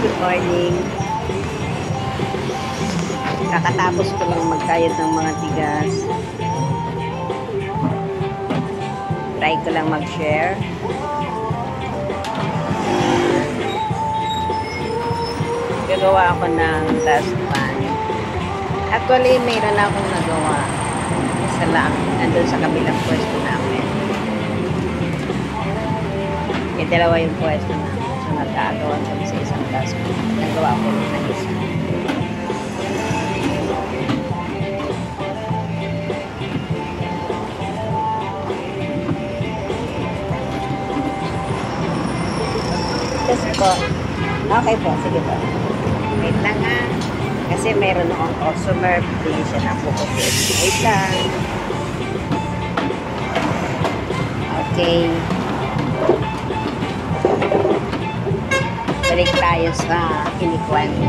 Good morning. Kakatapos ko lang magkayod ng mga tigas. Try ko lang mag-share. Gagawa ako ng dustpan. Actually, mayroon akong nagawa. Isa lang. Nandun sa kabilang pwesto namin. May dalawa yung pwesto namin. So, nagkagawa kami sa isang dustpan. Nagawa ko ng isa. Kasi po. Okay po. Sige po. Wait lang ha. Kasi mayroon akong customer. Hindi siya napupupit. Wait lang. Okay. Balik tayo sa kinikwento.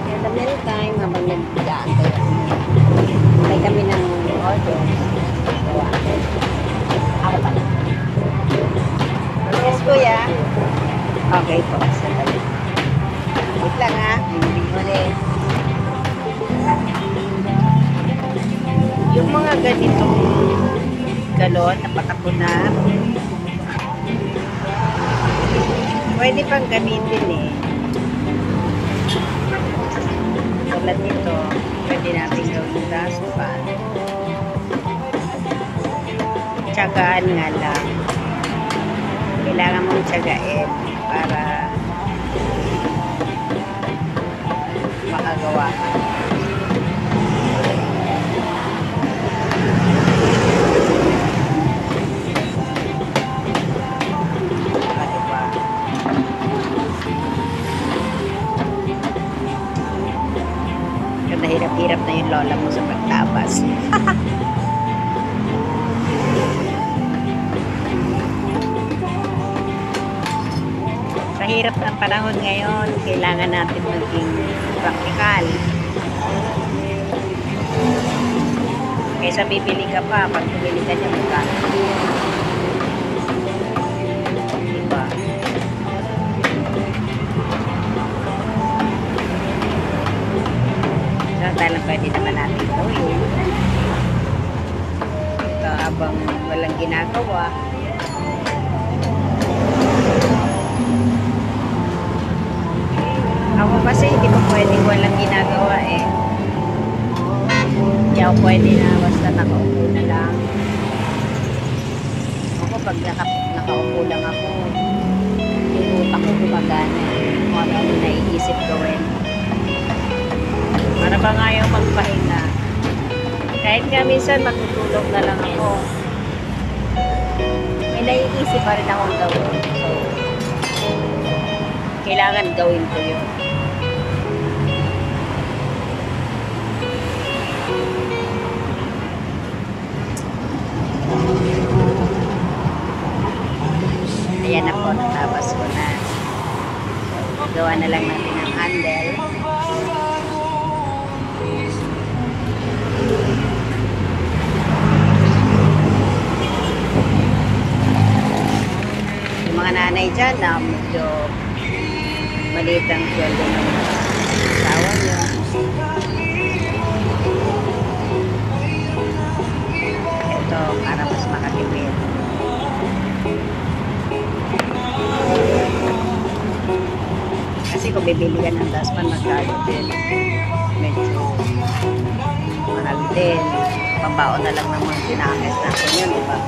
In the meantime, habang nag-aantay kami ng order. Ako pala. Yes, kuya. Okay po. Sandali. Wait lang ha. Bibili ulit. Yung mga ganitong galon na patapunan, pwede pang gamitin eh. Tulad nito, pwede natin gawin dustpan. Tiyagaan nga lang. Kailangan mong tiyagain para makagawa ka. Nahirap-hirap na yung lola mo sa pagtabas. Sa hirap ng panahon ngayon, kailangan natin maging praktikal. Kaysa bibili ka pa, pag bumili ka niya magkano. Diba? Dahil pwede naman natin gawin. Ito, habang walang ginagawa. Ako kasi hindi pa pwedeng walang ginagawa eh. Hindi ako pwede na basta nakaupo na lang. Ako pag nakaupo lang ako, yung utak ko gumagana. Kung ano ang naiisip gawin. Para ba nga yung magpahinga? Kahit nga minsan matutulog na lang ako. May naiisip pa rin akong gawin. So, kailangan gawin ko yun. Ayan na po, natabas ko na. Gawa na lang natin ang handle. Yung mga nanay dyan na medyo maliit ang sweldo ng asawa nyo. Ito, para mas makatipid. Kasi kung bibili ka ng dustpan, magkano din. Medyo mahal din. Pambaon na lang ng mga sinakis natin yun, diba?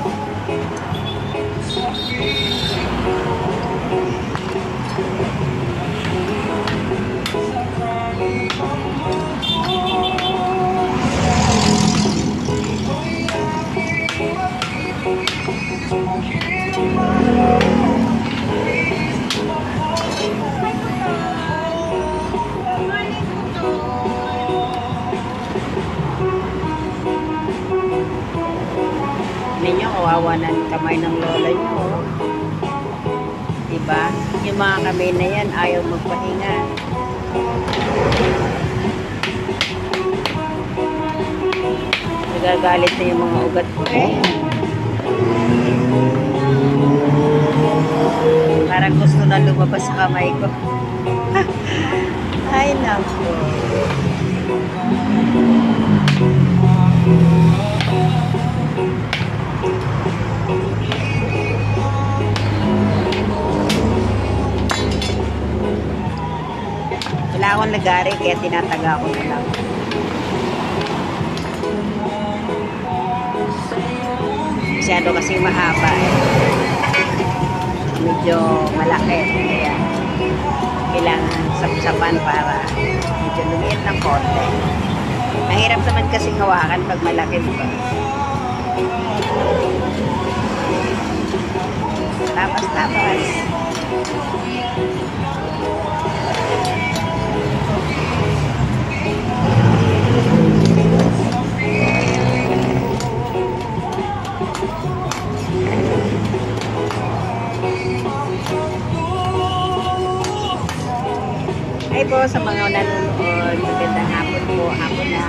Ninyo, kawawa na ng kamay ng lola nyo. Diba? Yung mga kamay na yan, ayaw magpahinga. Nagagalit na yung mga ugat ko eh. Para Parang gusto na lumabas sa kamay ko. Ay, naku. Wala akong lagari, kaya tinataga ko na lang. Masyado kasi mahaba eh. Medyo malaki. Kaya kailangan sapsapan para medyo lumiit ng konti. Mahirap naman kasing hawakan pag malaki, diba? Tapas. Hi po sa mga nanonood. Magandang hapon po. Hapon na.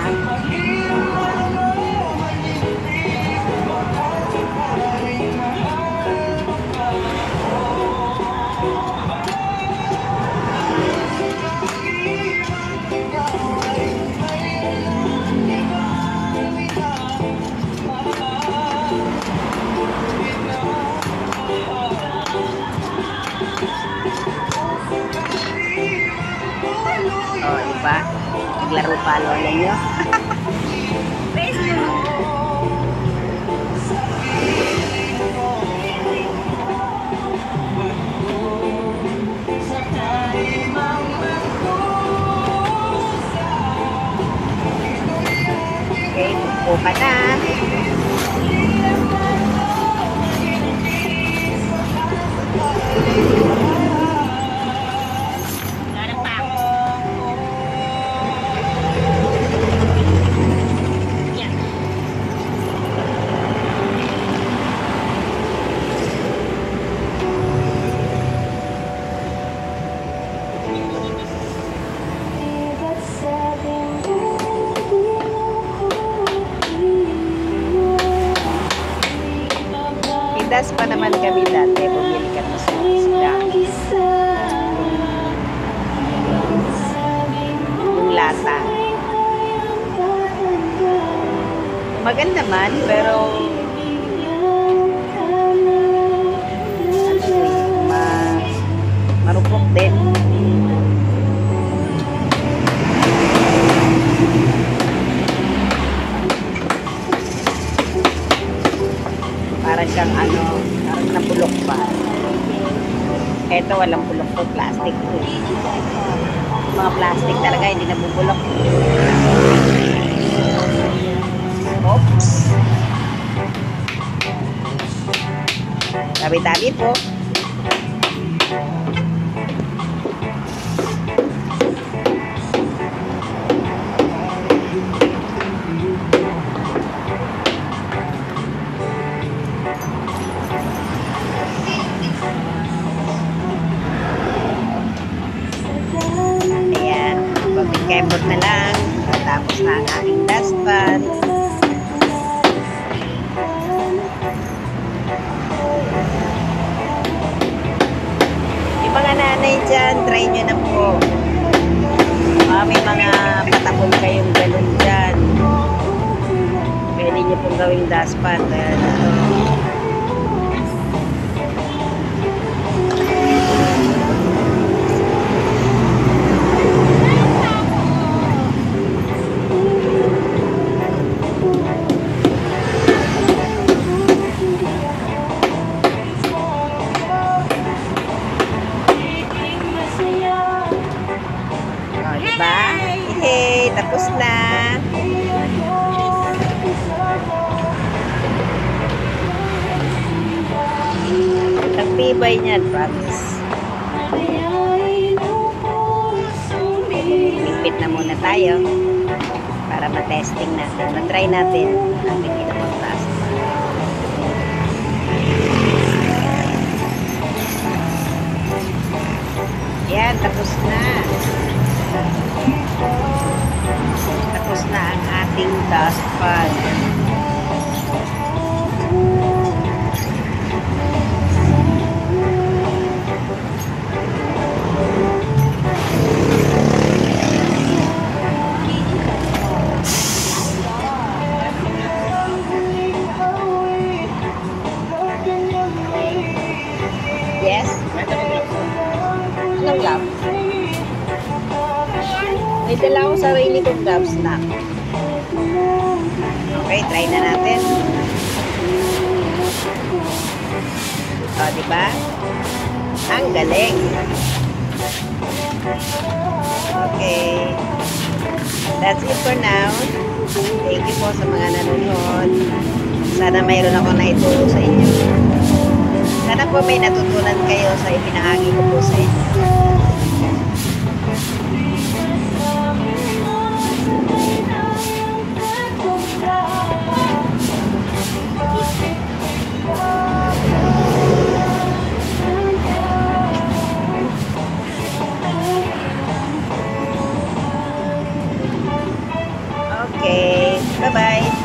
Oh, diba? Naglaro pa lola nyo. Okay, buko ka na. Pindas pa naman kami dati. Bumili ka pa sa isda. Yung lata. Maganda man, pero marupok din. Para siyang parang nabulok pa. Eto walang bulok to, plastic to. Mga plastic talaga, hindi nabubulok. Oops. Tabi-tabi po. Kembot na lang. Tapos na ang aking dustpan. Yung mga nanay dyan, try nyo na po. May mga patapon kayong galon dyan. Pwede nyo pong gawing dustpan. Kaya ito. Diba? Hey, tapos na. Tagtibay niyan, promise. Pipit na muna tayo para matesting natin. Matry natin ang ginawang plastic. Yan, tapos na. Tapos na ang ating dustpan. Yes? Anong gloves? May dala akong sarili kong gloves na. Okay, try na natin. O, diba? Ang galing. Okay. That's it for now. Thank you po sa mga nanonood. Sana mayroon ako na itulong sa inyo. Sana po may natutunan kayo sa ibinahagi ko po sa inyo. Okay, bye-bye.